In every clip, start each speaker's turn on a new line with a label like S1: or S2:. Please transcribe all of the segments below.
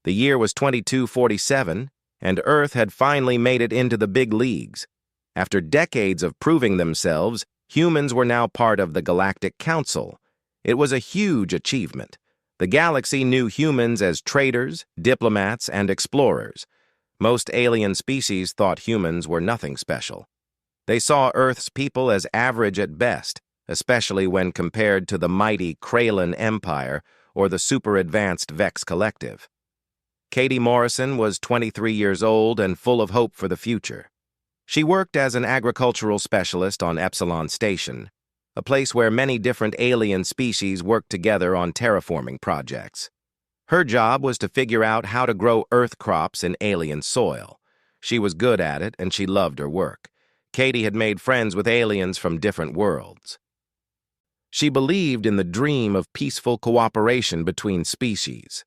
S1: The year was 2247, and Earth had finally made it into the big leagues. After decades of proving themselves, humans were now part of the Galactic Council. It was a huge achievement. The galaxy knew humans as traders, diplomats, and explorers. Most alien species thought humans were nothing special. They saw Earth's people as average at best, especially when compared to the mighty Kralin Empire or the super-advanced Vex Collective. Katie Morrison was 23 years old and full of hope for the future. She worked as an agricultural specialist on Epsilon Station, a place where many different alien species worked together on terraforming projects. Her job was to figure out how to grow Earth crops in alien soil. She was good at it, and she loved her work. Katie had made friends with aliens from different worlds. She believed in the dream of peaceful cooperation between species.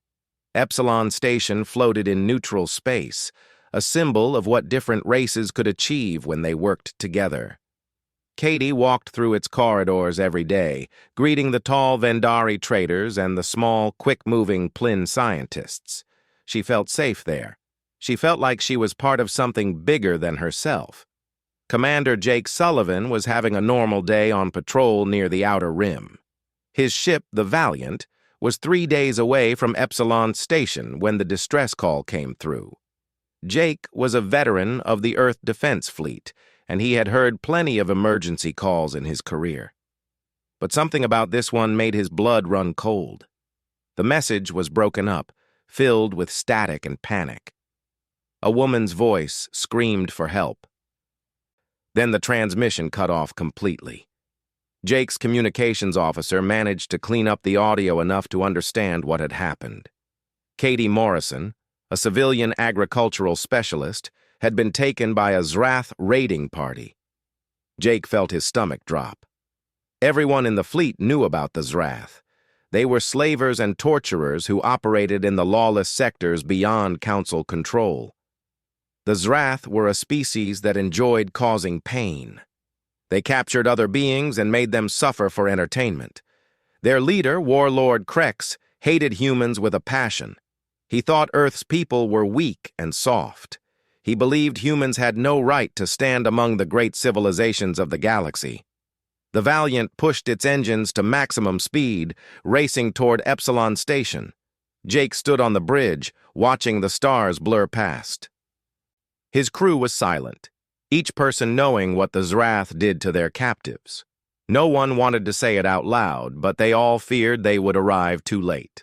S1: Epsilon Station floated in neutral space, a symbol of what different races could achieve when they worked together. Katie walked through its corridors every day, greeting the tall Vendari traders and the small, quick-moving Plin scientists. She felt safe there. She felt like she was part of something bigger than herself. Commander Jake Sullivan was having a normal day on patrol near the Outer Rim. His ship, the Valiant, was 3 days away from Epsilon Station when the distress call came through. Jake was a veteran of the Earth Defense Fleet, and he had heard plenty of emergency calls in his career. But something about this one made his blood run cold. The message was broken up, filled with static and panic. A woman's voice screamed for help. Then the transmission cut off completely. Jake's communications officer managed to clean up the audio enough to understand what had happened. Katie Morrison, a civilian agricultural specialist, had been taken by a Zrath raiding party. Jake felt his stomach drop. Everyone in the fleet knew about the Zrath. They were slavers and torturers who operated in the lawless sectors beyond council control. The Zrath were a species that enjoyed causing pain. They captured other beings and made them suffer for entertainment. Their leader, Warlord Krex, hated humans with a passion. He thought Earth's people were weak and soft. He believed humans had no right to stand among the great civilizations of the galaxy. The Valiant pushed its engines to maximum speed, racing toward Epsilon Station. Jake stood on the bridge, watching the stars blur past. His crew was silent, each person knowing what the Zrath did to their captives. No one wanted to say it out loud, but they all feared they would arrive too late.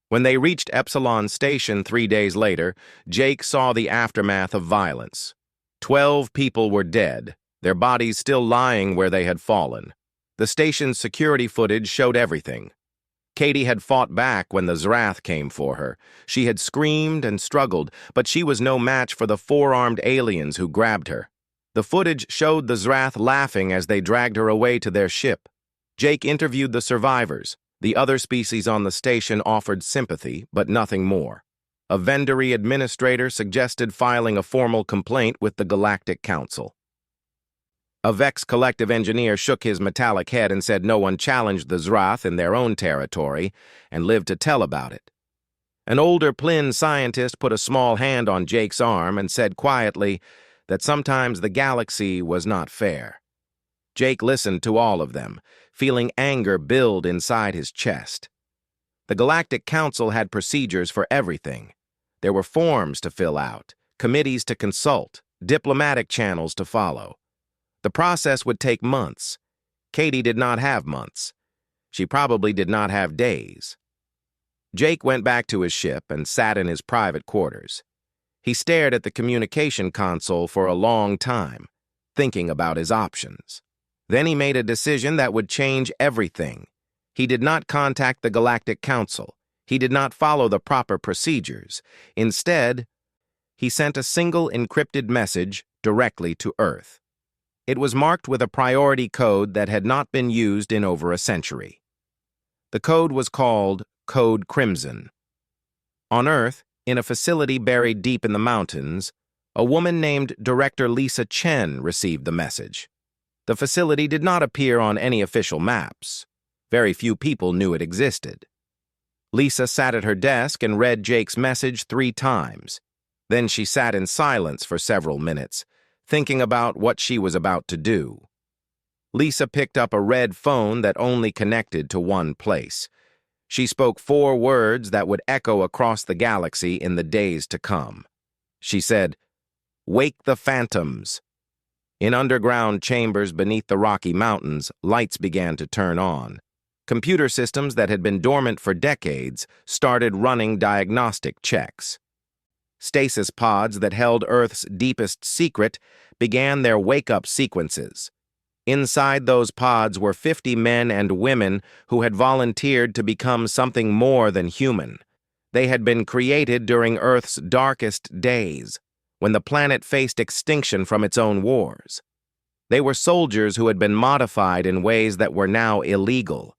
S1: When they reached Epsilon Station 3 days later, Jake saw the aftermath of violence. 12 people were dead, their bodies still lying where they had fallen. The station's security footage showed everything. Katie had fought back when the Zrath came for her. She had screamed and struggled, but she was no match for the 4-armed aliens who grabbed her. The footage showed the Zrath laughing as they dragged her away to their ship. Jake interviewed the survivors. The other species on the station offered sympathy, but nothing more. A Vendari administrator suggested filing a formal complaint with the Galactic Council. A Vex Collective engineer shook his metallic head and said no one challenged the Zrath in their own territory and lived to tell about it. An older Plin scientist put a small hand on Jake's arm and said quietly that sometimes the galaxy was not fair. Jake listened to all of them, feeling anger build inside his chest. The Galactic Council had procedures for everything. There were forms to fill out, committees to consult, diplomatic channels to follow. The process would take months. Katie did not have months. She probably did not have days. Jake went back to his ship and sat in his private quarters. He stared at the communication console for a long time, thinking about his options. Then he made a decision that would change everything. He did not contact the Galactic Council. He did not follow the proper procedures. Instead, he sent a single encrypted message directly to Earth. It was marked with a priority code that had not been used in over a century. The code was called Code Crimson. On Earth, in a facility buried deep in the mountains, a woman named Director Lisa Chen received the message. The facility did not appear on any official maps. Very few people knew it existed. Lisa sat at her desk and read Jake's message 3 times. Then she sat in silence for several minutes, thinking about what she was about to do. Lisa picked up a red phone that only connected to one place. She spoke 4 words that would echo across the galaxy in the days to come. She said, "Wake the phantoms." In underground chambers beneath the Rocky Mountains, lights began to turn on. Computer systems that had been dormant for decades started running diagnostic checks. Stasis pods that held Earth's deepest secret began their wake-up sequences. Inside those pods were 50 men and women who had volunteered to become something more than human. They had been created during Earth's darkest days, when the planet faced extinction from its own wars. They were soldiers who had been modified in ways that were now illegal.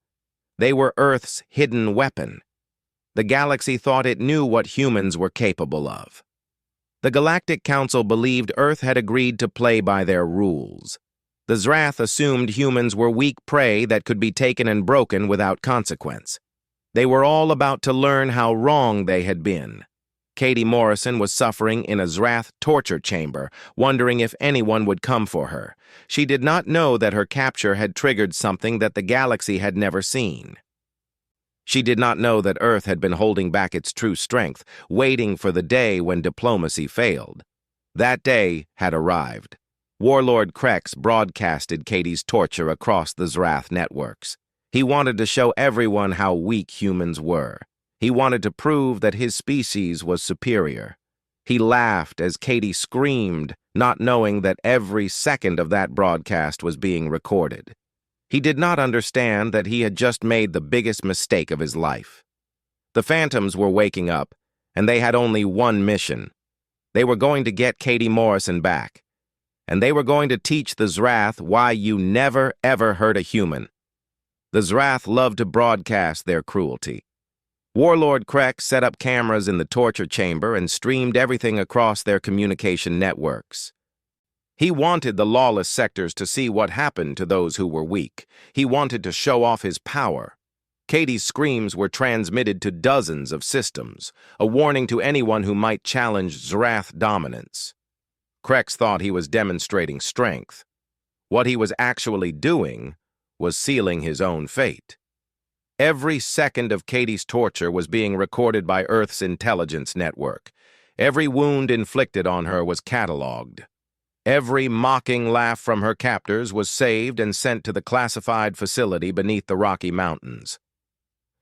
S1: They were Earth's hidden weapon. The galaxy thought it knew what humans were capable of. The Galactic Council believed Earth had agreed to play by their rules. The Zrath assumed humans were weak prey that could be taken and broken without consequence. They were all about to learn how wrong they had been. Katie Morrison was suffering in a Zrath torture chamber, wondering if anyone would come for her. She did not know that her capture had triggered something that the galaxy had never seen. She did not know that Earth had been holding back its true strength, waiting for the day when diplomacy failed. That day had arrived. Warlord Krex broadcasted Katie's torture across the Zrath networks. He wanted to show everyone how weak humans were. He wanted to prove that his species was superior. He laughed as Katie screamed, not knowing that every second of that broadcast was being recorded. He did not understand that he had just made the biggest mistake of his life. The Phantoms were waking up, and they had only one mission. They were going to get Katie Morrison back, and they were going to teach the Zrath why you never, ever hurt a human. The Zrath loved to broadcast their cruelty. Warlord Krex set up cameras in the torture chamber and streamed everything across their communication networks. He wanted the lawless sectors to see what happened to those who were weak. He wanted to show off his power. Katie's screams were transmitted to dozens of systems, a warning to anyone who might challenge Zrath dominance. Krex thought he was demonstrating strength. What he was actually doing was sealing his own fate. Every second of Katie's torture was being recorded by Earth's intelligence network. Every wound inflicted on her was catalogued. Every mocking laugh from her captors was saved and sent to the classified facility beneath the Rocky Mountains.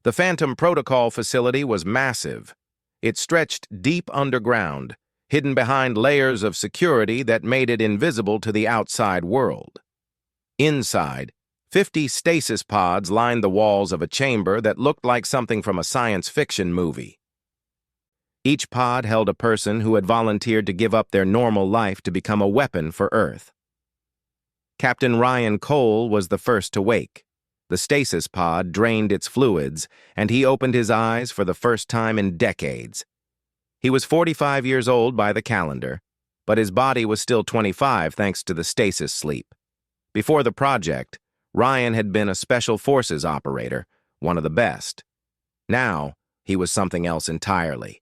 S1: The Phantom Protocol facility was massive. It stretched deep underground, hidden behind layers of security that made it invisible to the outside world. Inside, 50 stasis pods lined the walls of a chamber that looked like something from a science fiction movie. Each pod held a person who had volunteered to give up their normal life to become a weapon for Earth. Captain Ryan Cole was the first to wake. The stasis pod drained its fluids, and he opened his eyes for the first time in decades. He was 45 years old by the calendar, but his body was still 25 thanks to the stasis sleep. Before the project, Ryan had been a special forces operator, one of the best. Now, he was something else entirely.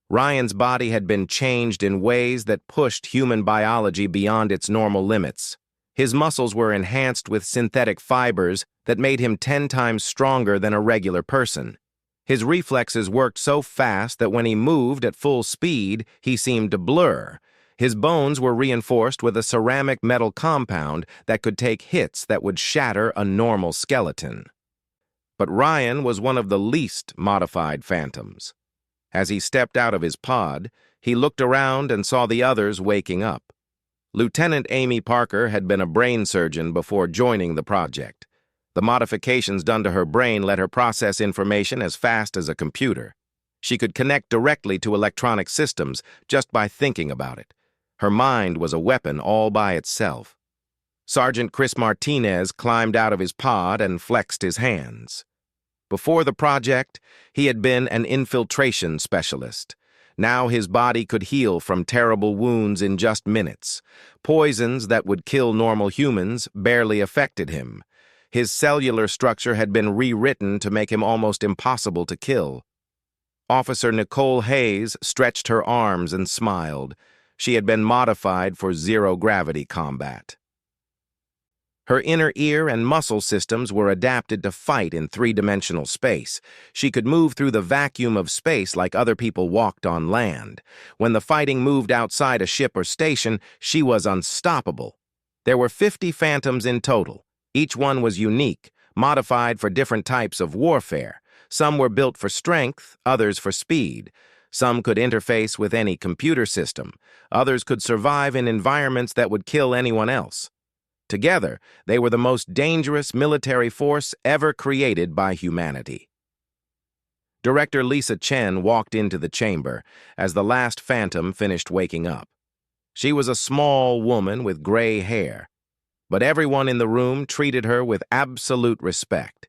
S1: Ryan's body had been changed in ways that pushed human biology beyond its normal limits. His muscles were enhanced with synthetic fibers that made him 10 times stronger than a regular person. His reflexes worked so fast that when he moved at full speed, he seemed to blur. His bones were reinforced with a ceramic metal compound that could take hits that would shatter a normal skeleton. But Ryan was one of the least modified phantoms. As he stepped out of his pod, he looked around and saw the others waking up. Lieutenant Amy Parker had been a brain surgeon before joining the project. The modifications done to her brain let her process information as fast as a computer. She could connect directly to electronic systems just by thinking about it. Her mind was a weapon all by itself. Sergeant Chris Martinez climbed out of his pod and flexed his hands. Before the project, he had been an infiltration specialist. Now his body could heal from terrible wounds in just minutes. Poisons that would kill normal humans barely affected him. His cellular structure had been rewritten to make him almost impossible to kill. Officer Nicole Hayes stretched her arms and smiled. She had been modified for zero-gravity combat. Her inner ear and muscle systems were adapted to fight in three-dimensional space. She could move through the vacuum of space like other people walked on land. When the fighting moved outside a ship or station, she was unstoppable. There were 50 Phantoms in total. Each one was unique, modified for different types of warfare. Some were built for strength, others for speed. Some could interface with any computer system. Others could survive in environments that would kill anyone else. Together, they were the most dangerous military force ever created by humanity. Director Lisa Chen walked into the chamber as the last Phantom finished waking up. She was a small woman with gray hair, but everyone in the room treated her with absolute respect.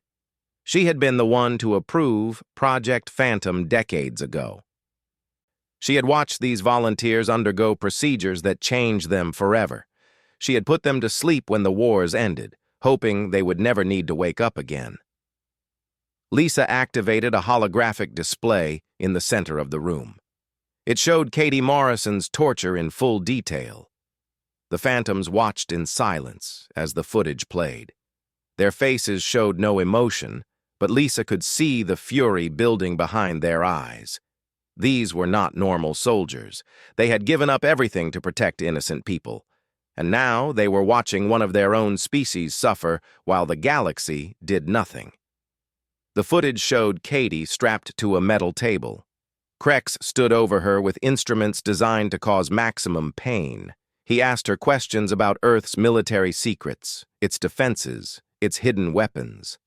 S1: She had been the one to approve Project Phantom decades ago. She had watched these volunteers undergo procedures that changed them forever. She had put them to sleep when the wars ended, hoping they would never need to wake up again. Lisa activated a holographic display in the center of the room. It showed Katie Morrison's torture in full detail. The Phantoms watched in silence as the footage played. Their faces showed no emotion, but Lisa could see the fury building behind their eyes. These were not normal soldiers. They had given up everything to protect innocent people. And now they were watching one of their own species suffer while the galaxy did nothing. The footage showed Katie strapped to a metal table. Krex stood over her with instruments designed to cause maximum pain. He asked her questions about Earth's military secrets, its defenses, its hidden weapons.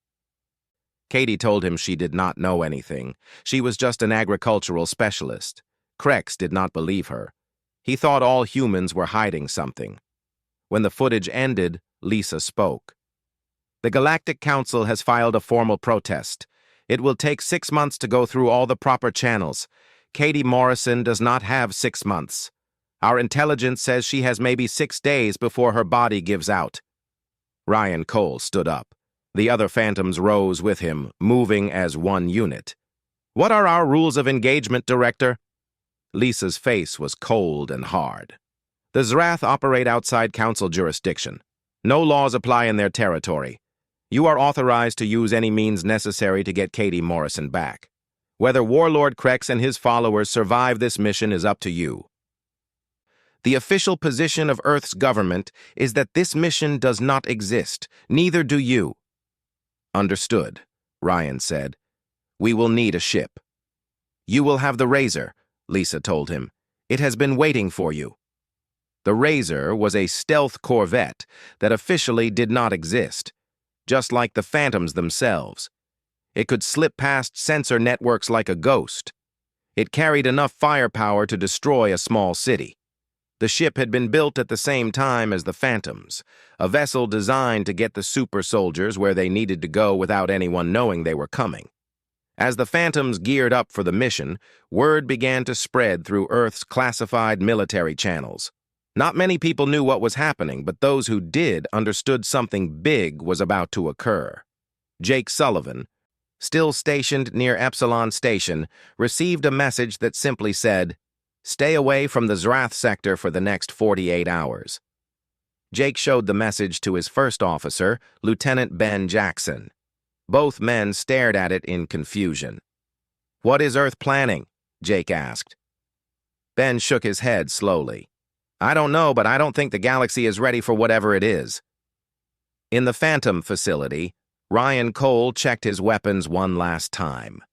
S1: Katie told him she did not know anything. She was just an agricultural specialist. Krex did not believe her. He thought all humans were hiding something. When the footage ended, Lisa spoke. The Galactic Council has filed a formal protest. It will take 6 months to go through all the proper channels. Katie Morrison does not have 6 months. Our intelligence says she has maybe 6 days before her body gives out. Ryan Cole stood up. The other Phantoms rose with him, moving as one unit. What are our rules of engagement, Director? Lisa's face was cold and hard. The Zrath operate outside Council jurisdiction. No laws apply in their territory. You are authorized to use any means necessary to get Katie Morrison back. Whether Warlord Krex and his followers survive this mission is up to you. The official position of Earth's government is that this mission does not exist. Neither do you. Understood, Ryan said. We will need a ship. You will have the Razor, Lisa told him. It has been waiting for you. The Razor was a stealth corvette that officially did not exist, just like the Phantoms themselves. It could slip past sensor networks like a ghost. It carried enough firepower to destroy a small city. The ship had been built at the same time as the Phantoms, a vessel designed to get the super soldiers where they needed to go without anyone knowing they were coming. As the Phantoms geared up for the mission, word began to spread through Earth's classified military channels. Not many people knew what was happening, but those who did understood something big was about to occur. Jake Sullivan, still stationed near Epsilon Station, received a message that simply said, "Stay away from the Zrath sector for the next 48 hours." Jake showed the message to his first officer, Lieutenant Ben Jackson. Both men stared at it in confusion. "What is Earth planning?" Jake asked. Ben shook his head slowly. "I don't know, but I don't think the galaxy is ready for whatever it is." In the Phantom facility, Ryan Cole checked his weapons one last time.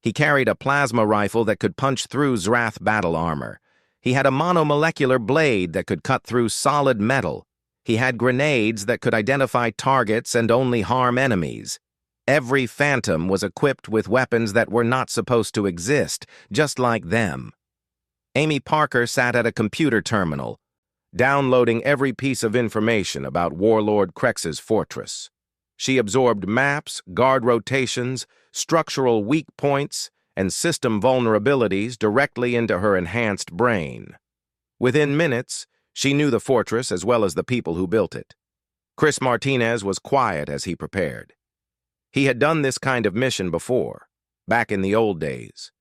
S1: He carried a plasma rifle that could punch through Zrath battle armor. He had a monomolecular blade that could cut through solid metal. He had grenades that could identify targets and only harm enemies. Every Phantom was equipped with weapons that were not supposed to exist, just like them. Amy Parker sat at a computer terminal, downloading every piece of information about Warlord Krex's fortress. She absorbed maps, guard rotations, structural weak points, and system vulnerabilities directly into her enhanced brain. Within minutes, she knew the fortress as well as the people who built it. Chris Martinez was quiet as he prepared. He had done this kind of mission before, back in the old days.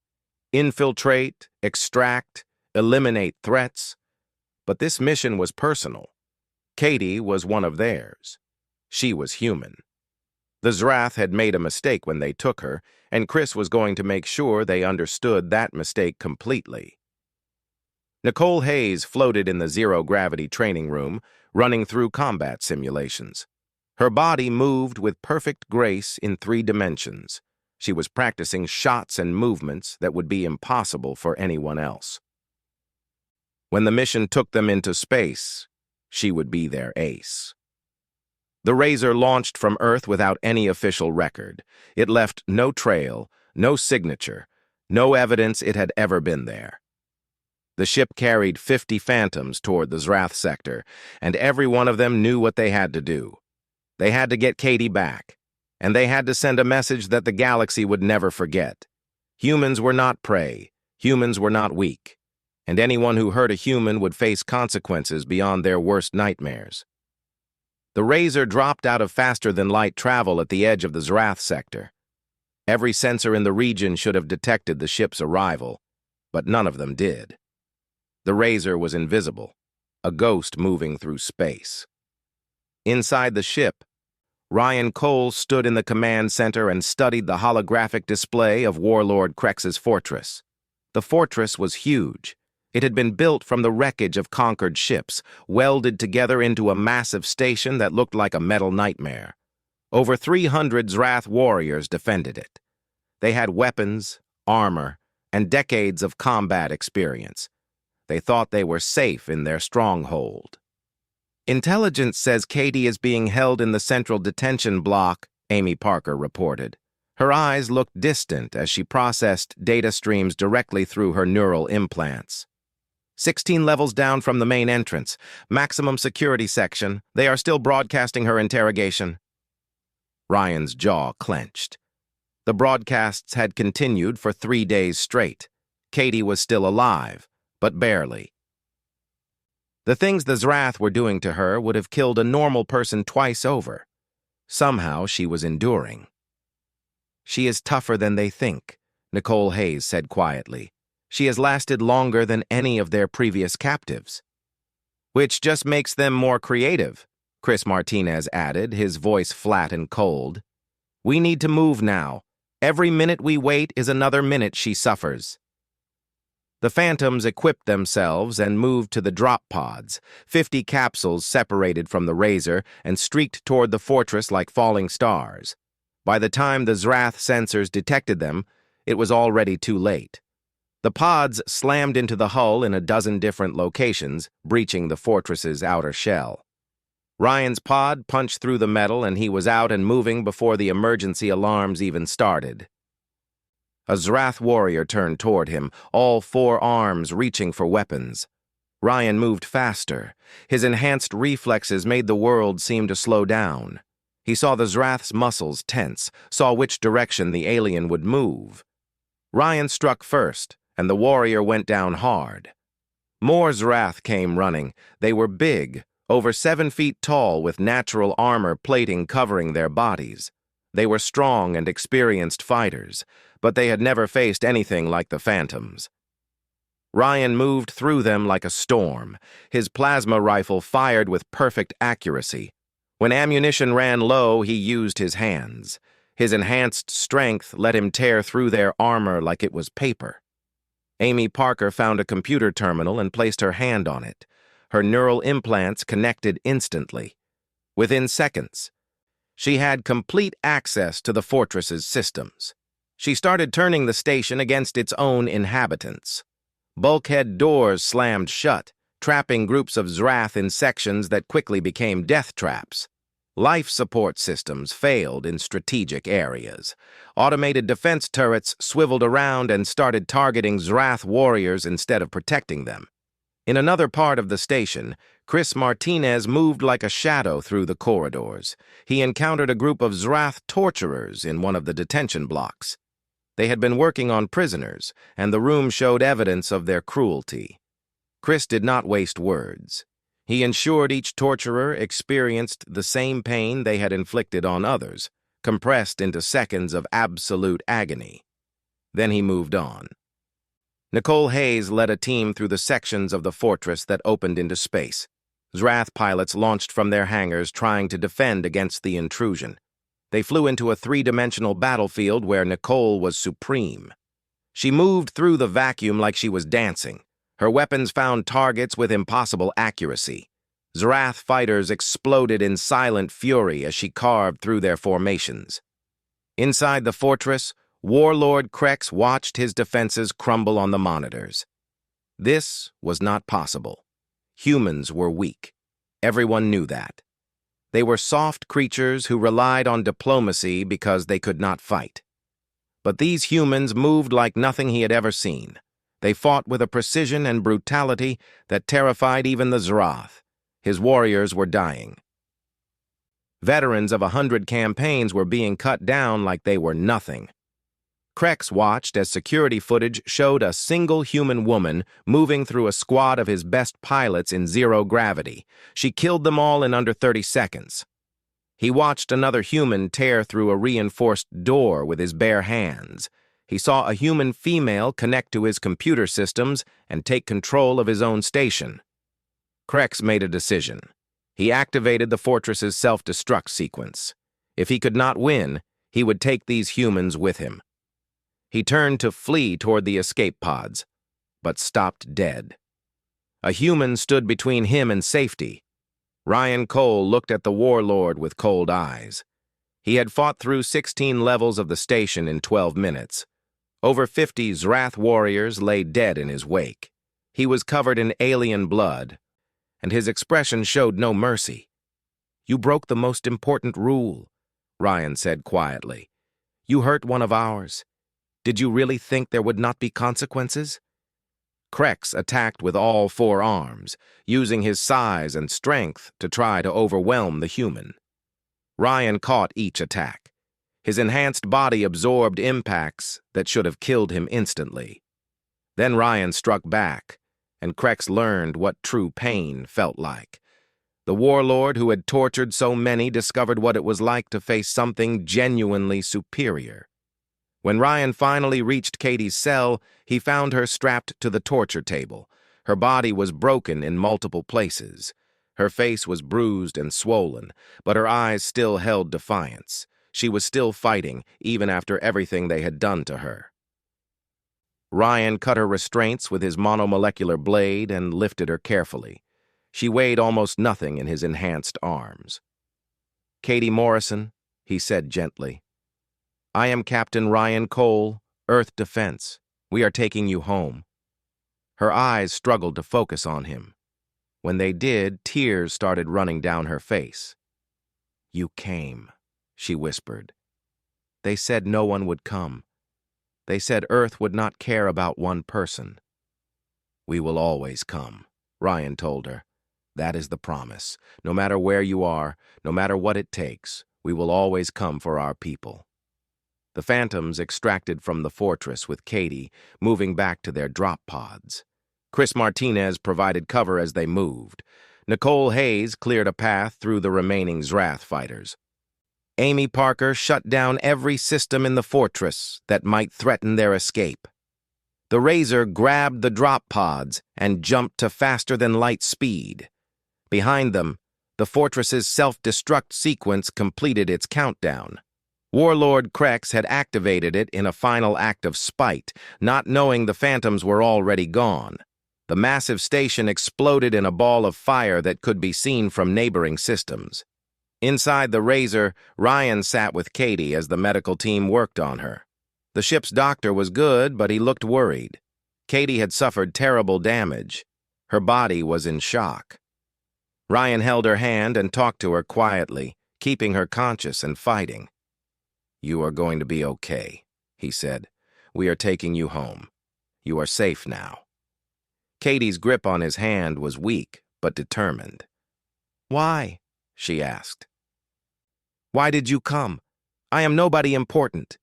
S1: Infiltrate, extract, eliminate threats. But this mission was personal. Katie was one of theirs. She was human. The Zrath had made a mistake when they took her, and Chris was going to make sure they understood that mistake completely. Nicole Hayes floated in the zero-gravity training room, running through combat simulations. Her body moved with perfect grace in 3 dimensions. She was practicing shots and movements that would be impossible for anyone else. When the mission took them into space, she would be their ace. The Razor launched from Earth without any official record. It left no trail, no signature, no evidence it had ever been there. The ship carried 50 Phantoms toward the Zrath sector, and every one of them knew what they had to do. They had to get Katie back, and they had to send a message that the galaxy would never forget. Humans were not prey, humans were not weak, and anyone who hurt a human would face consequences beyond their worst nightmares. The Razor dropped out of faster-than-light travel at the edge of the Zrath sector. Every sensor in the region should have detected the ship's arrival, but none of them did. The Razor was invisible, a ghost moving through space. Inside the ship, Ryan Cole stood in the command center and studied the holographic display of Warlord Krex's fortress. The fortress was huge. It had been built from the wreckage of conquered ships, welded together into a massive station that looked like a metal nightmare. Over 300 Zrath warriors defended it. They had weapons, armor, and decades of combat experience. They thought they were safe in their stronghold. "Intelligence says Katie is being held in the central detention block," Amy Parker reported. Her eyes looked distant as she processed data streams directly through her neural implants. 16 levels down from the main entrance. Maximum security section. They are still broadcasting her interrogation. Ryan's jaw clenched. The broadcasts had continued for 3 days straight. Katie was still alive, but barely. The things the Zrath were doing to her would have killed a normal person twice over. Somehow she was enduring. "She is tougher than they think," Nicole Hayes said quietly. "She has lasted longer than any of their previous captives." "Which just makes them more creative," Chris Martinez added, his voice flat and cold. "We need to move now. Every minute we wait is another minute she suffers." The Phantoms equipped themselves and moved to the drop pods. 50 capsules separated from the Razor and streaked toward the fortress like falling stars. By the time the Zrath sensors detected them, it was already too late. The pods slammed into the hull in a dozen different locations, breaching the fortress's outer shell. Ryan's pod punched through the metal and he was out and moving before the emergency alarms even started. A Zrath warrior turned toward him, all 4 arms reaching for weapons. Ryan moved faster. His enhanced reflexes made the world seem to slow down. He saw the Zrath's muscles tense, saw which direction the alien would move. Ryan struck first, and the warrior went down hard. More Zrath came running. They were big, over 7 feet tall with natural armor plating covering their bodies. They were strong and experienced fighters, but they had never faced anything like the Phantoms. Ryan moved through them like a storm. His plasma rifle fired with perfect accuracy. When ammunition ran low, he used his hands. His enhanced strength let him tear through their armor like it was paper. Amy Parker found a computer terminal and placed her hand on it. Her neural implants connected instantly. Within seconds, she had complete access to the fortress's systems. She started turning the station against its own inhabitants. Bulkhead doors slammed shut, trapping groups of Zrath in sections that quickly became death traps. Life support systems failed in strategic areas. Automated defense turrets swiveled around and started targeting Zrath warriors instead of protecting them. In another part of the station, Chris Martinez moved like a shadow through the corridors. He encountered a group of Zrath torturers in one of the detention blocks. They had been working on prisoners, and the room showed evidence of their cruelty. Chris did not waste words. He ensured each torturer experienced the same pain they had inflicted on others, compressed into seconds of absolute agony. Then he moved on. Nicole Hayes led a team through the sections of the fortress that opened into space. Zrath pilots launched from their hangars trying to defend against the intrusion. They flew into a three-dimensional battlefield where Nicole was supreme. She moved through the vacuum like she was dancing. Her weapons found targets with impossible accuracy. Zrath fighters exploded in silent fury as she carved through their formations. Inside the fortress, Warlord Krex watched his defenses crumble on the monitors. This was not possible. Humans were weak. Everyone knew that. They were soft creatures who relied on diplomacy because they could not fight. But these humans moved like nothing he had ever seen. They fought with a precision and brutality that terrified even the Zrath. His warriors were dying. Veterans of 100 campaigns were being cut down like they were nothing. Krex watched as security footage showed a single human woman moving through a squad of his best pilots in zero gravity. She killed them all in under 30 seconds. He watched another human tear through a reinforced door with his bare hands. He saw a human female connect to his computer systems and take control of his own station. Krex made a decision. He activated the fortress's self-destruct sequence. If he could not win, he would take these humans with him. He turned to flee toward the escape pods, but stopped dead. A human stood between him and safety. Ryan Cole looked at the warlord with cold eyes. He had fought through 16 levels of the station in 12 minutes. Over 50 Zrath warriors lay dead in his wake. He was covered in alien blood, and his expression showed no mercy. "You broke the most important rule," Ryan said quietly. "You hurt one of ours. Did you really think there would not be consequences?" Krex attacked with all four arms, using his size and strength to try to overwhelm the human. Ryan caught each attack. His enhanced body absorbed impacts that should have killed him instantly. Then Ryan struck back, and Krex learned what true pain felt like. The warlord who had tortured so many discovered what it was like to face something genuinely superior. When Ryan finally reached Katie's cell, he found her strapped to the torture table. Her body was broken in multiple places. Her face was bruised and swollen, but her eyes still held defiance. She was still fighting, even after everything they had done to her. Ryan cut her restraints with his monomolecular blade and lifted her carefully. She weighed almost nothing in his enhanced arms. "Katie Morrison," he said gently. "I am Captain Ryan Cole, Earth Defense. We are taking you home." Her eyes struggled to focus on him. When they did, tears started running down her face. "You came," she whispered. "They said no one would come. They said Earth would not care about one person." "We will always come," Ryan told her. "That is the promise. No matter where you are, no matter what it takes, we will always come for our people." The Phantoms extracted from the fortress with Katie, moving back to their drop pods. Chris Martinez provided cover as they moved. Nicole Hayes cleared a path through the remaining Zrath fighters. Amy Parker shut down every system in the fortress that might threaten their escape. The Razor grabbed the drop pods and jumped to faster-than-light speed. Behind them, the fortress's self-destruct sequence completed its countdown. Warlord Krex had activated it in a final act of spite, not knowing the Phantoms were already gone. The massive station exploded in a ball of fire that could be seen from neighboring systems. Inside the Razor, Ryan sat with Katie as the medical team worked on her. The ship's doctor was good, but he looked worried. Katie had suffered terrible damage. Her body was in shock. Ryan held her hand and talked to her quietly, keeping her conscious and fighting. "You are going to be okay," he said. "We are taking you home. You are safe now." Katie's grip on his hand was weak, but determined. "Why?" she asked. "Why did you come? I am nobody important."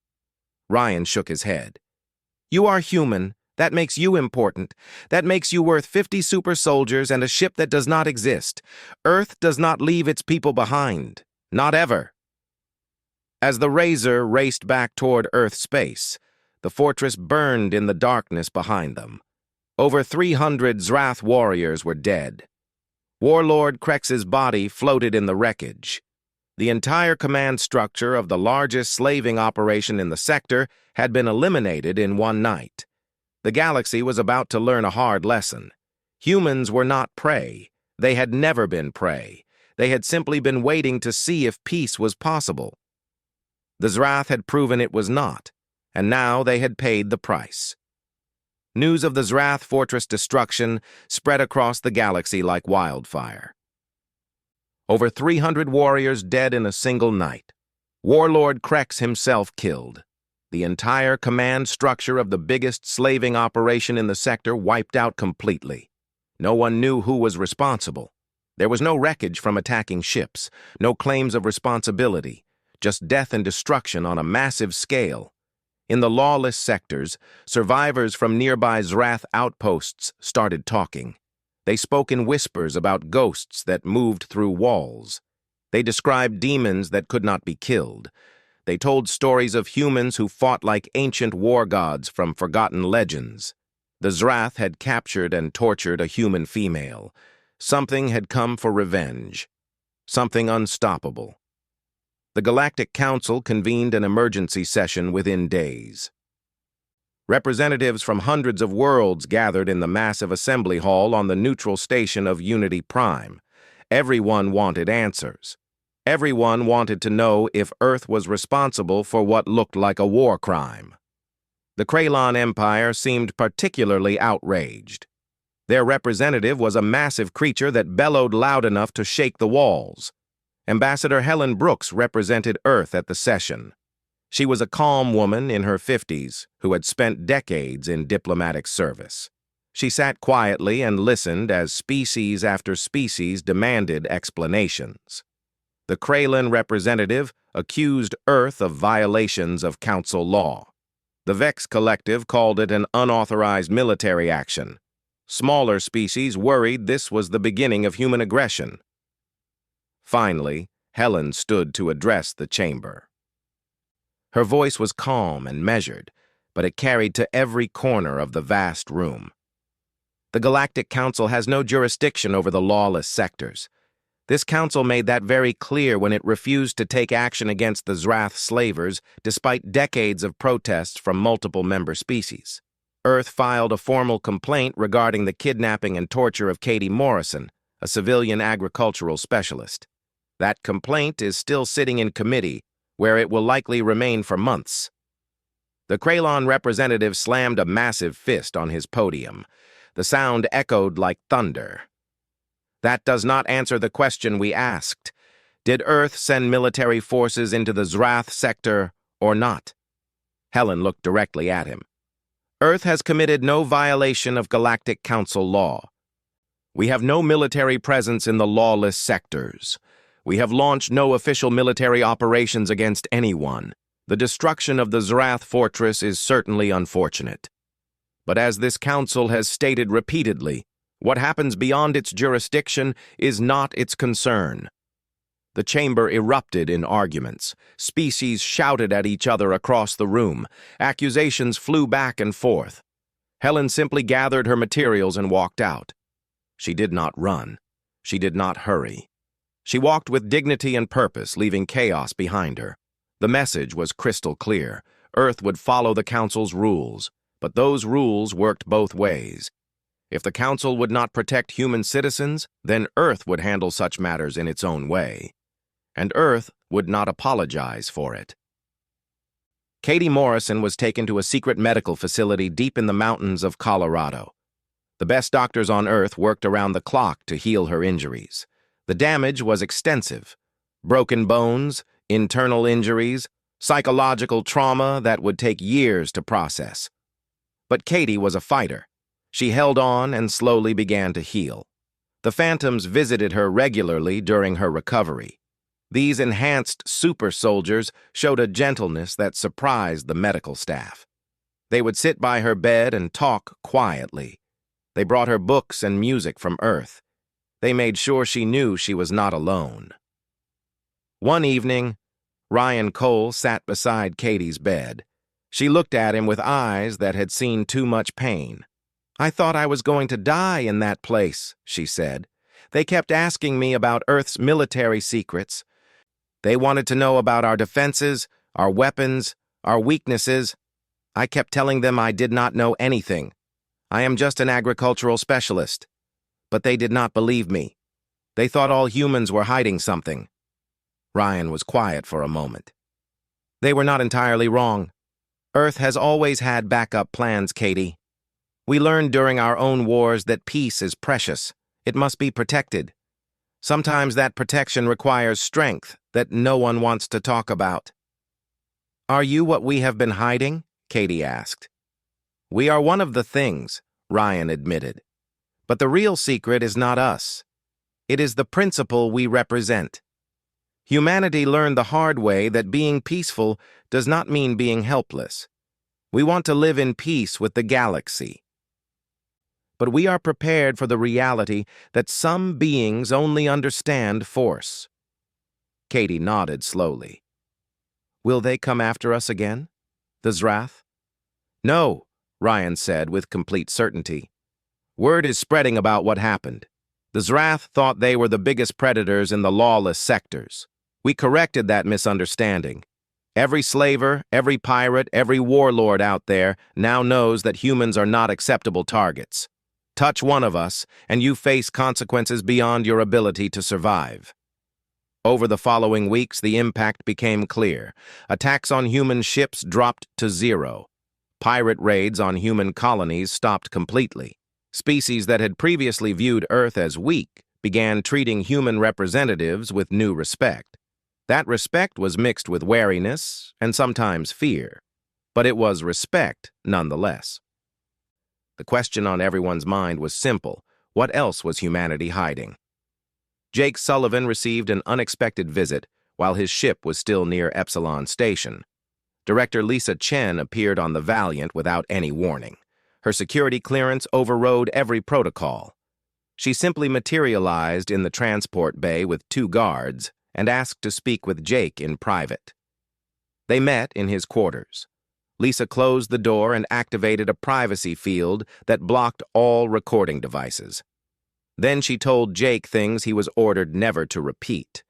S1: Ryan shook his head. "You are human, That makes you important. That makes you worth 50 super soldiers and a ship that does not exist. Earth does not leave its people behind. Not ever. As the Razor raced back toward Earth space, the fortress burned in the darkness behind them. Over 300 Zrath warriors were dead. Warlord Krex's body floated in the wreckage. The entire command structure of the largest slaving operation in the sector had been eliminated in one night. The galaxy was about to learn a hard lesson. Humans were not prey. They had never been prey. They had simply been waiting to see if peace was possible. The Zrath had proven it was not, and now they had paid the price. News of the Zrath fortress destruction spread across the galaxy like wildfire. Over 300 warriors dead in a single night. Warlord Krex himself killed. The entire command structure of the biggest slaving operation in the sector wiped out completely. No one knew who was responsible. There was no wreckage from attacking ships, no claims of responsibility, just death and destruction on a massive scale. In the lawless sectors, survivors from nearby Zrath outposts started talking. They spoke in whispers about ghosts that moved through walls. They described demons that could not be killed. They told stories of humans who fought like ancient war gods from forgotten legends. The Zrath had captured and tortured a human female. Something had come for revenge. Something unstoppable. The Galactic Council convened an emergency session within days. Representatives from hundreds of worlds gathered in the massive assembly hall on the neutral station of Unity Prime. Everyone wanted answers. Everyone wanted to know if Earth was responsible for what looked like a war crime. The Kralon Empire seemed particularly outraged. Their representative was a massive creature that bellowed loud enough to shake the walls. Ambassador Helen Brooks represented Earth at the session. She was a calm woman in her 50s who had spent decades in diplomatic service. She sat quietly and listened as species after species demanded explanations. The Kralon representative accused Earth of violations of Council law. The Vex Collective called it an unauthorized military action. Smaller species worried this was the beginning of human aggression. Finally, Helen stood to address the chamber. Her voice was calm and measured, but it carried to every corner of the vast room. The Galactic Council has no jurisdiction over the lawless sectors. This council made that very clear when it refused to take action against the Zrath slavers despite decades of protests from multiple member species. Earth filed a formal complaint regarding the kidnapping and torture of Katie Morrison, a civilian agricultural specialist. That complaint is still sitting in committee, where it will likely remain for months. The Kralon representative slammed a massive fist on his podium. The sound echoed like thunder. That does not answer the question we asked. Did Earth send military forces into the Zrath sector or not? Helen looked directly at him. Earth has committed no violation of Galactic Council law. We have no military presence in the lawless sectors. We have launched no official military operations against anyone. The destruction of the Zrath fortress is certainly unfortunate. But as this council has stated repeatedly, what happens beyond its jurisdiction is not its concern. The chamber erupted in arguments. Species shouted at each other across the room. Accusations flew back and forth. Helen simply gathered her materials and walked out. She did not run. She did not hurry. She walked with dignity and purpose, leaving chaos behind her. The message was crystal clear. Earth would follow the Council's rules, but those rules worked both ways. If the Council would not protect human citizens, then Earth would handle such matters in its own way. And Earth would not apologize for it. Katie Morrison was taken to a secret medical facility deep in the mountains of Colorado. The best doctors on Earth worked around the clock to heal her injuries. The damage was extensive. Broken bones, internal injuries, psychological trauma that would take years to process. But Katie was a fighter. She held on and slowly began to heal. The phantoms visited her regularly during her recovery. These enhanced super soldiers showed a gentleness that surprised the medical staff. They would sit by her bed and talk quietly. They brought her books and music from Earth. They made sure she knew she was not alone. One evening, Ryan Cole sat beside Katie's bed. She looked at him with eyes that had seen too much pain. "I thought I was going to die in that place," she said. "They kept asking me about Earth's military secrets. They wanted to know about our defenses, our weapons, our weaknesses. I kept telling them I did not know anything. I am just an agricultural specialist." But they did not believe me. They thought all humans were hiding something. Ryan was quiet for a moment. "They were not entirely wrong. Earth has always had backup plans, Katie. We learned during our own wars that peace is precious. It must be protected. Sometimes that protection requires strength that no one wants to talk about." "Are you what we have been hiding?" Katie asked. "We are one of the things," Ryan admitted. "But the real secret is not us. It is the principle we represent. Humanity learned the hard way that being peaceful does not mean being helpless. We want to live in peace with the galaxy. But we are prepared for the reality that some beings only understand force." Katie nodded slowly. "Will they come after us again? The Zrath?" "No," Ryan said with complete certainty. "Word is spreading about what happened. The Zrath thought they were the biggest predators in the lawless sectors. We corrected that misunderstanding. Every slaver, every pirate, every warlord out there now knows that humans are not acceptable targets. Touch one of us, and you face consequences beyond your ability to survive." Over the following weeks, the impact became clear. Attacks on human ships dropped to zero. Pirate raids on human colonies stopped completely. Species that had previously viewed Earth as weak began treating human representatives with new respect. That respect was mixed with wariness and sometimes fear, but it was respect nonetheless. The question on everyone's mind was simple: what else was humanity hiding? Jake Sullivan received an unexpected visit while his ship was still near Epsilon Station. Director Lisa Chen appeared on the Valiant without any warning. Her security clearance overrode every protocol. She simply materialized in the transport bay with 2 guards and asked to speak with Jake in private. They met in his quarters. Lisa closed the door and activated a privacy field that blocked all recording devices. Then she told Jake things he was ordered never to repeat.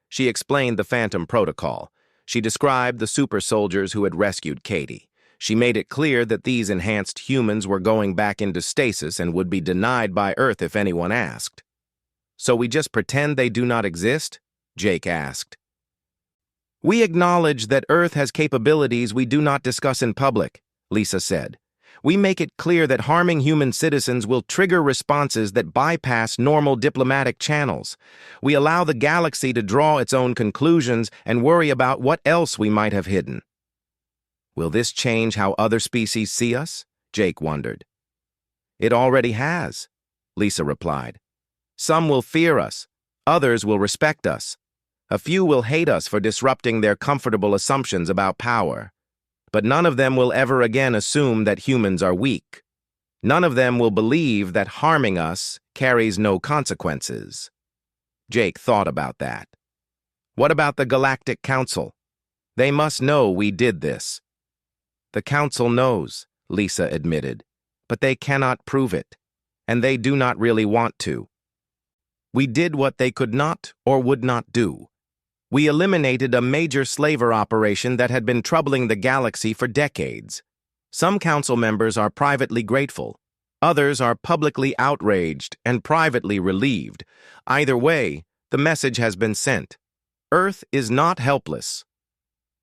S1: She explained the Phantom Protocol. She described the super soldiers who had rescued Katie. She made it clear that these enhanced humans were going back into stasis and would be denied by Earth if anyone asked. "So we just pretend they do not exist?" Jake asked. "We acknowledge that Earth has capabilities we do not discuss in public," Lisa said. "We make it clear that harming human citizens will trigger responses that bypass normal diplomatic channels. We allow the galaxy to draw its own conclusions and worry about what else we might have hidden." "Will this change how other species see us?" Jake wondered. "It already has," Lisa replied. "Some will fear us. Others will respect us. A few will hate us for disrupting their comfortable assumptions about power. But none of them will ever again assume that humans are weak. None of them will believe that harming us carries no consequences." Jake thought about that. "What about the Galactic Council? They must know we did this." "The Council knows," Lisa admitted, "but they cannot prove it, and they do not really want to. We did what they could not or would not do. We eliminated a major slaver operation that had been troubling the galaxy for decades. Some council members are privately grateful. Others are publicly outraged and privately relieved. Either way, the message has been sent. Earth is not helpless."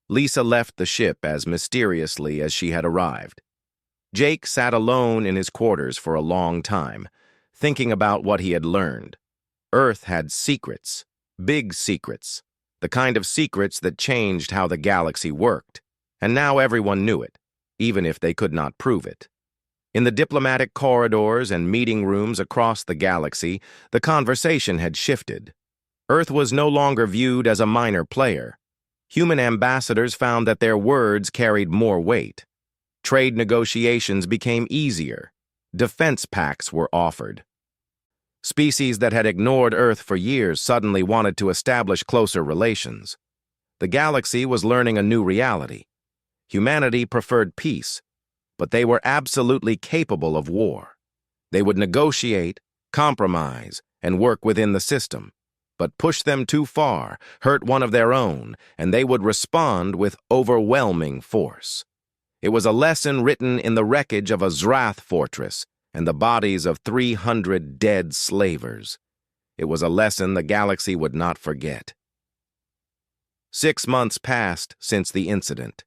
S1: Lisa left the ship as mysteriously as she had arrived. Jake sat alone in his quarters for a long time, thinking about what he had learned. Earth had secrets, big secrets, the kind of secrets that changed how the galaxy worked, and now everyone knew it, even if they could not prove it. In the diplomatic corridors and meeting rooms across the galaxy, the conversation had shifted. Earth was no longer viewed as a minor player. Human ambassadors found that their words carried more weight. Trade negotiations became easier. Defense pacts were offered. Species that had ignored Earth for years suddenly wanted to establish closer relations. The galaxy was learning a new reality. Humanity preferred peace, but they were absolutely capable of war. They would negotiate, compromise, and work within the system. But push them too far, hurt one of their own, and they would respond with overwhelming force. It was a lesson written in the wreckage of a Zrath fortress and the bodies of 300 dead slavers. It was a lesson the galaxy would not forget. 6 months passed since the incident.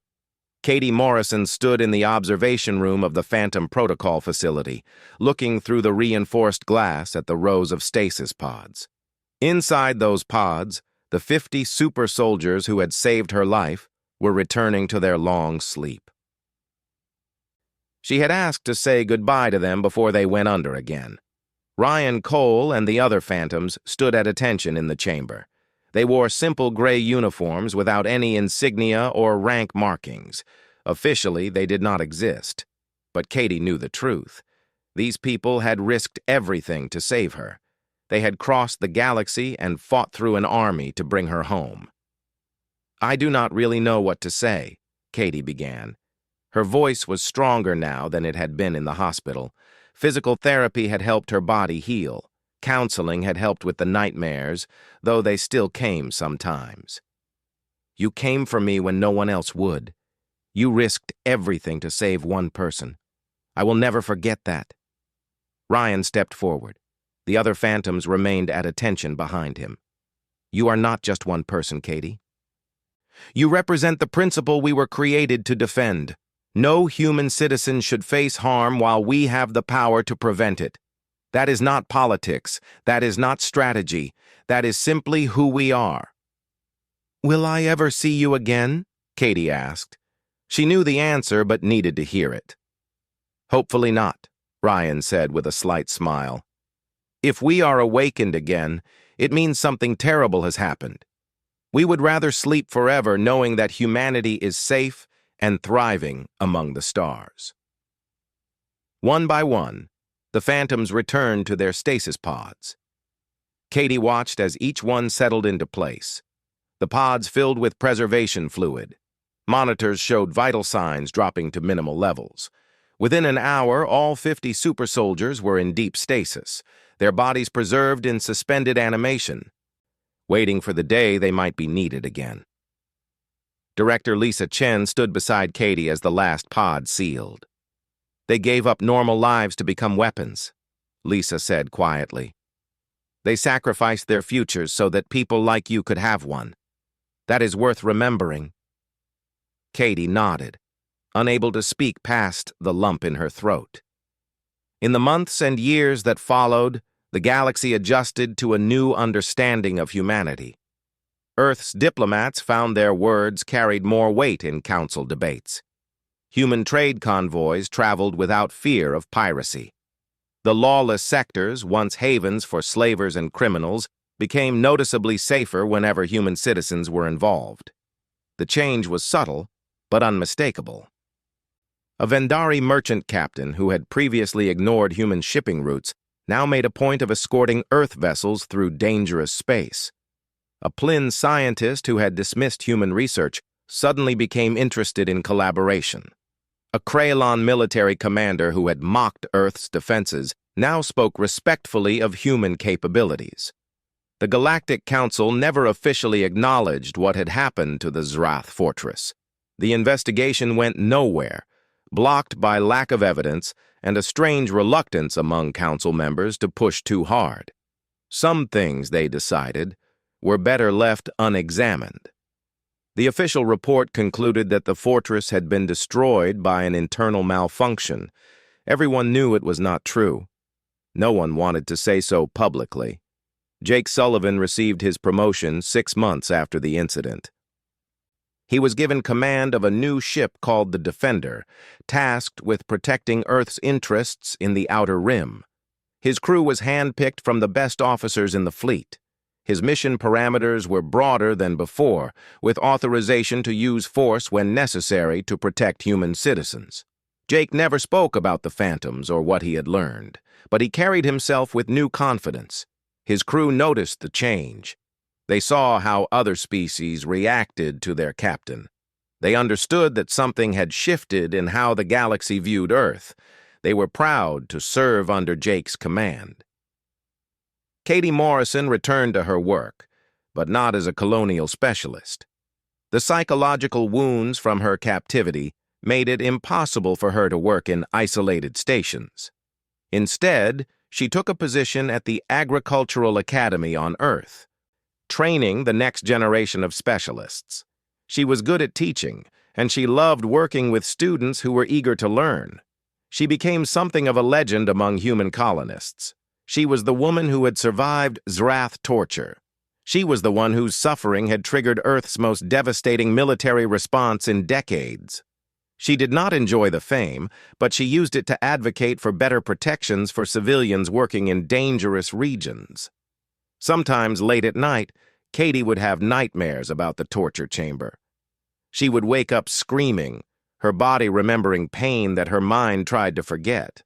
S1: Katie Morrison stood in the observation room of the Phantom Protocol facility, looking through the reinforced glass at the rows of stasis pods. Inside those pods, the 50 super soldiers who had saved her life were returning to their long sleep. She had asked to say goodbye to them before they went under again. Ryan Cole and the other Phantoms stood at attention in the chamber. They wore simple gray uniforms without any insignia or rank markings. Officially, they did not exist. But Katie knew the truth. These people had risked everything to save her. They had crossed the galaxy and fought through an army to bring her home. "I do not really know what to say," Katie began. Her voice was stronger now than it had been in the hospital. Physical therapy had helped her body heal. Counseling had helped with the nightmares, though they still came sometimes. "You came for me when no one else would. You risked everything to save one person. I will never forget that." Ryan stepped forward. The other Phantoms remained at attention behind him. "You are not just one person, Katie. You represent the principle we were created to defend. No human citizen should face harm while we have the power to prevent it. That is not politics. That is not strategy. That is simply who we are." "Will I ever see you again?" Katie asked. She knew the answer but needed to hear it. "Hopefully not," Ryan said with a slight smile. "If we are awakened again, it means something terrible has happened. We would rather sleep forever knowing that humanity is safe and thriving among the stars." One by one, the Phantoms returned to their stasis pods. Katie watched as each one settled into place. The pods filled with preservation fluid. Monitors showed vital signs dropping to minimal levels. Within an hour, all 50 super soldiers were in deep stasis, their bodies preserved in suspended animation, waiting for the day they might be needed again. Director Lisa Chen stood beside Katie as the last pod sealed. "They gave up normal lives to become weapons," Lisa said quietly. "They sacrificed their futures so that people like you could have one. That is worth remembering." Katie nodded, unable to speak past the lump in her throat. In the months and years that followed, the galaxy adjusted to a new understanding of humanity. Earth's diplomats found their words carried more weight in council debates. Human trade convoys traveled without fear of piracy. The lawless sectors, once havens for slavers and criminals, became noticeably safer whenever human citizens were involved. The change was subtle, but unmistakable. A Vendari merchant captain who had previously ignored human shipping routes now made a point of escorting Earth vessels through dangerous space. A Plin scientist who had dismissed human research suddenly became interested in collaboration. A Kraylon military commander who had mocked Earth's defenses now spoke respectfully of human capabilities. The Galactic Council never officially acknowledged what had happened to the Zrath fortress. The investigation went nowhere, blocked by lack of evidence and a strange reluctance among council members to push too hard. Some things, they decided, were better left unexamined. The official report concluded that the fortress had been destroyed by an internal malfunction. Everyone knew it was not true. No one wanted to say so publicly. Jake Sullivan received his promotion 6 months after the incident. He was given command of a new ship called the Defender, tasked with protecting Earth's interests in the Outer Rim. His crew was handpicked from the best officers in the fleet. His mission parameters were broader than before, with authorization to use force when necessary to protect human citizens. Jake never spoke about the phantoms or what he had learned, but he carried himself with new confidence. His crew noticed the change. They saw how other species reacted to their captain. They understood that something had shifted in how the galaxy viewed Earth. They were proud to serve under Jake's command. Katie Morrison returned to her work, but not as a colonial specialist. The psychological wounds from her captivity made it impossible for her to work in isolated stations. Instead, she took a position at the Agricultural Academy on Earth, training the next generation of specialists. She was good at teaching, and she loved working with students who were eager to learn. She became something of a legend among human colonists. She was the woman who had survived Zrath torture. She was the one whose suffering had triggered Earth's most devastating military response in decades. She did not enjoy the fame, but she used it to advocate for better protections for civilians working in dangerous regions. Sometimes late at night, Katie would have nightmares about the torture chamber. She would wake up screaming, her body remembering pain that her mind tried to forget.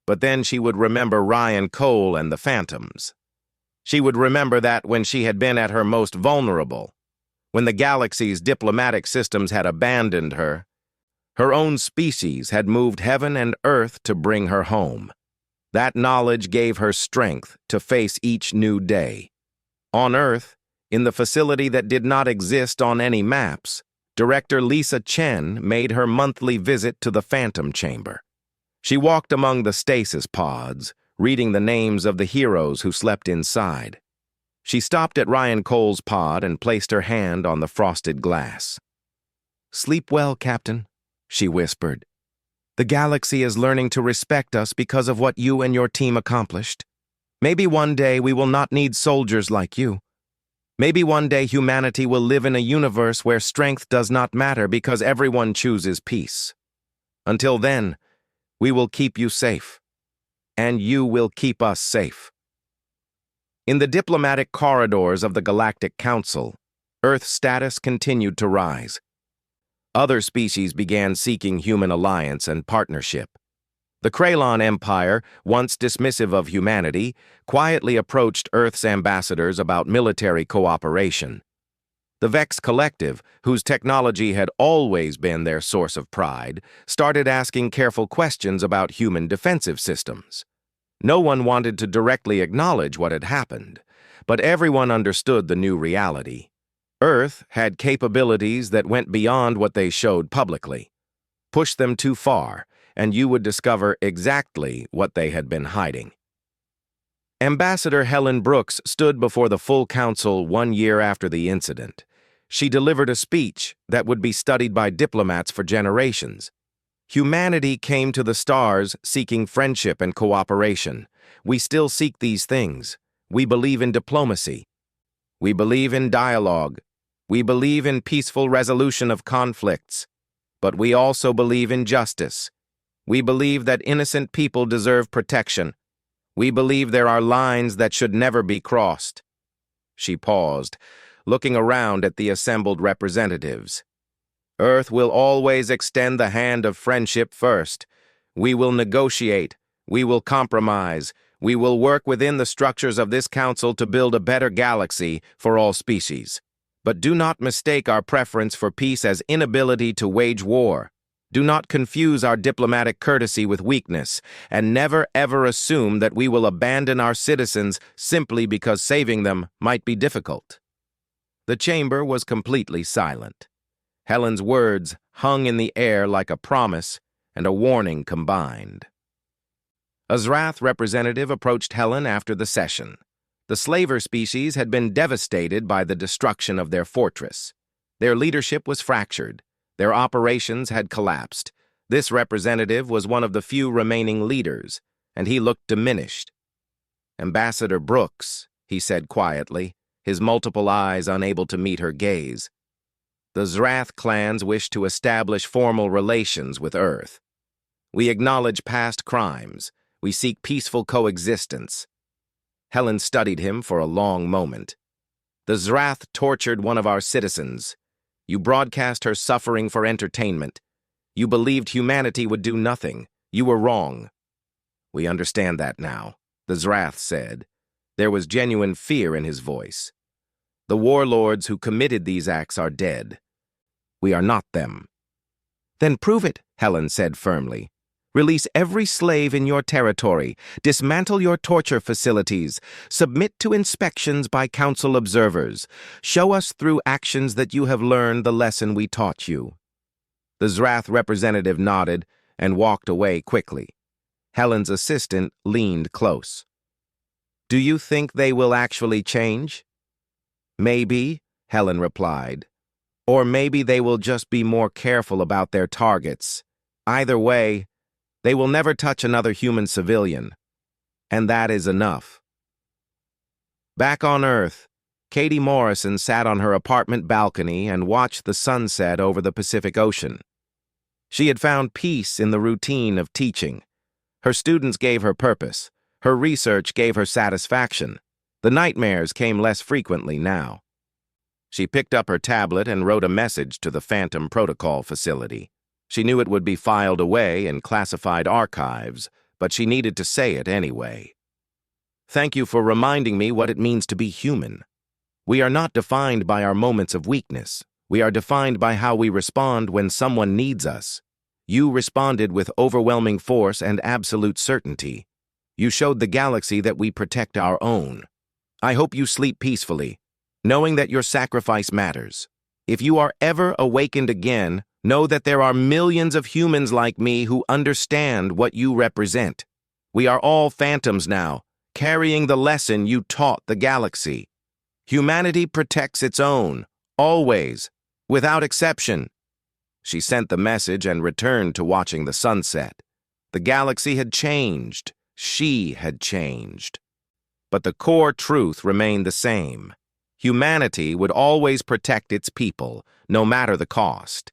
S1: But then she would remember Ryan Cole and the Phantoms. She would remember that when she had been at her most vulnerable, when the galaxy's diplomatic systems had abandoned her, her own species had moved heaven and earth to bring her home. That knowledge gave her strength to face each new day. On Earth, in the facility that did not exist on any maps, Director Lisa Chen made her monthly visit to the Phantom Chamber. She walked among the stasis pods, reading the names of the heroes who slept inside. She stopped at Ryan Cole's pod and placed her hand on the frosted glass. "Sleep well, Captain," she whispered. "The galaxy is learning to respect us because of what you and your team accomplished. Maybe one day we will not need soldiers like you. Maybe one day humanity will live in a universe where strength does not matter because everyone chooses peace. Until then, we will keep you safe, and you will keep us safe." In the diplomatic corridors of the Galactic Council, Earth's status continued to rise. Other species began seeking human alliance and partnership. The Kralon Empire, once dismissive of humanity, quietly approached Earth's ambassadors about military cooperation. The Vex Collective, whose technology had always been their source of pride, started asking careful questions about human defensive systems. No one wanted to directly acknowledge what had happened, but everyone understood the new reality. Earth had capabilities that went beyond what they showed publicly. Push them too far, and you would discover exactly what they had been hiding. Ambassador Helen Brooks stood before the full council 1 year after the incident. She delivered a speech that would be studied by diplomats for generations. Humanity came to the stars seeking friendship and cooperation. We still seek these things. We believe in diplomacy. We believe in dialogue. We believe in peaceful resolution of conflicts. But we also believe in justice. We believe that innocent people deserve protection. We believe there are lines that should never be crossed. She paused, looking around at the assembled representatives. Earth will always extend the hand of friendship first. We will negotiate. We will compromise. We will work within the structures of this council to build a better galaxy for all species. But do not mistake our preference for peace as inability to wage war. Do not confuse our diplomatic courtesy with weakness, and never ever assume that we will abandon our citizens simply because saving them might be difficult. The chamber was completely silent. Helen's words hung in the air like a promise and a warning combined. A Zrath representative approached Helen after the session. The slaver species had been devastated by the destruction of their fortress. Their leadership was fractured. Their operations had collapsed. This representative was one of the few remaining leaders, and he looked diminished. "Ambassador Brooks," he said quietly, his multiple eyes unable to meet her gaze. "The Zrath clans wish to establish formal relations with Earth. We acknowledge past crimes. We seek peaceful coexistence." Helen studied him for a long moment. "The Zrath tortured one of our citizens. You broadcast her suffering for entertainment. You believed humanity would do nothing. You were wrong. We understand that now, the Zrath said. There was genuine fear in his voice. The warlords who committed these acts are dead. We are not them. Then prove it, Helen said firmly. Release every slave in your territory, dismantle your torture facilities, submit to inspections by council observers. Show us through actions that you have learned the lesson we taught you. The Zrath representative nodded and walked away quickly. Helen's assistant leaned close. Do you think they will actually change? Maybe, Helen replied. Or maybe they will just be more careful about their targets. Either way, they will never touch another human civilian. And that is enough. Back on Earth, Katie Morrison sat on her apartment balcony and watched the sunset over the Pacific Ocean. She had found peace in the routine of teaching. Her students gave her purpose. Her research gave her satisfaction. The nightmares came less frequently now. She picked up her tablet and wrote a message to the Phantom Protocol facility. She knew it would be filed away in classified archives, but she needed to say it anyway. Thank you for reminding me what it means to be human. We are not defined by our moments of weakness. We are defined by how we respond when someone needs us. You responded with overwhelming force and absolute certainty. You showed the galaxy that we protect our own. I hope you sleep peacefully, knowing that your sacrifice matters. If you are ever awakened again, know that there are millions of humans like me who understand what you represent. We are all phantoms now, carrying the lesson you taught the galaxy. Humanity protects its own, always, without exception. She sent the message and returned to watching the sunset. The galaxy had changed. She had changed. But the core truth remained the same. Humanity would always protect its people, no matter the cost.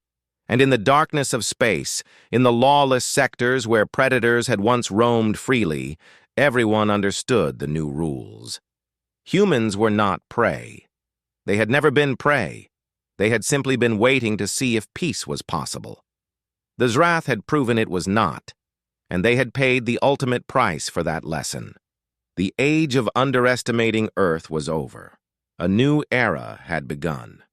S1: And in the darkness of space, in the lawless sectors where predators had once roamed freely, everyone understood the new rules. Humans were not prey. They had never been prey. They had simply been waiting to see if peace was possible. The Zrath had proven it was not, and they had paid the ultimate price for that lesson. The age of underestimating Earth was over. A new era had begun.